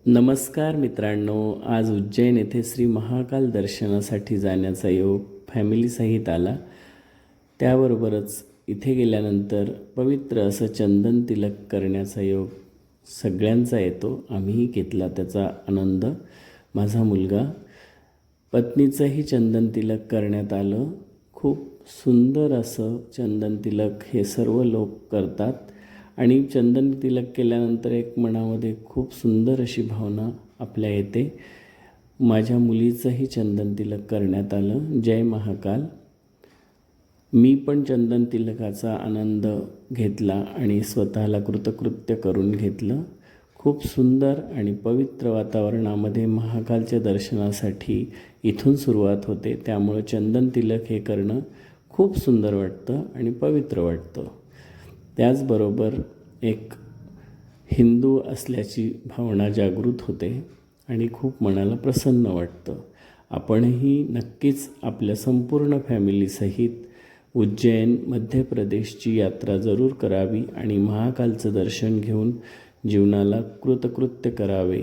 नमस्कार मित्रांनो, आज उज्जैन येथे श्री महाकाल दर्शनासाठी जाण्याचा योग फॅमिलीसहित आला. त्याबरोबरच इथे गेल्यानंतर पवित्र असं चंदन तिलक करण्याचा योग सगळ्यांचा येतो. आम्हीही घेतला त्याचा आनंद. माझा मुलगा, पत्नीचंही चंदन तिलक करण्यात आलं. खूप सुंदर असं चंदन तिलक हे सर्व लोक करतात आणि चंदन तिलक केल्यानंतर एक मनामध्ये खूप सुंदर अशी भावना आपल्या येते. माझ्या मुलीचंही चंदन तिलक करण्यात आलं. जय महाकाल. मी पण चंदन तिलकाचा आनंद घेतला आणि स्वतःला कृतकृत्य करून घेतलं. खूप सुंदर आणि पवित्र वातावरणामध्ये महाकालच्या दर्शनासाठी इथून सुरुवात होते. त्यामुळं चंदन तिलक हे करणं खूप सुंदर वाटतं आणि पवित्र वाटतं. त्याचबरोबर एक हिंदू असल्याची भावना जागृत होते आणि खूप मनाला प्रसन्न वाटतं. आपणही नक्कीच आपल्या संपूर्ण फॅमिलीसहित उज्जैन मध्य प्रदेशची यात्रा जरूर करावी आणि महाकालचं दर्शन घेऊन जीवनाला कृतकृत्य करावे.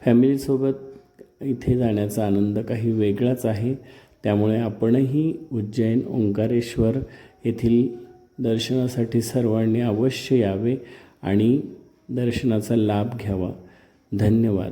फॅमिलीसोबत इथे जाण्याचा आनंद काही वेगळाच आहे. त्यामुळे आपणही उज्जैन ओंकारेश्वर येथील दर्शनासाठी सर्वांनी अवश्य यावे आणि दर्शनाचा लाभ घ्यावा. धन्यवाद.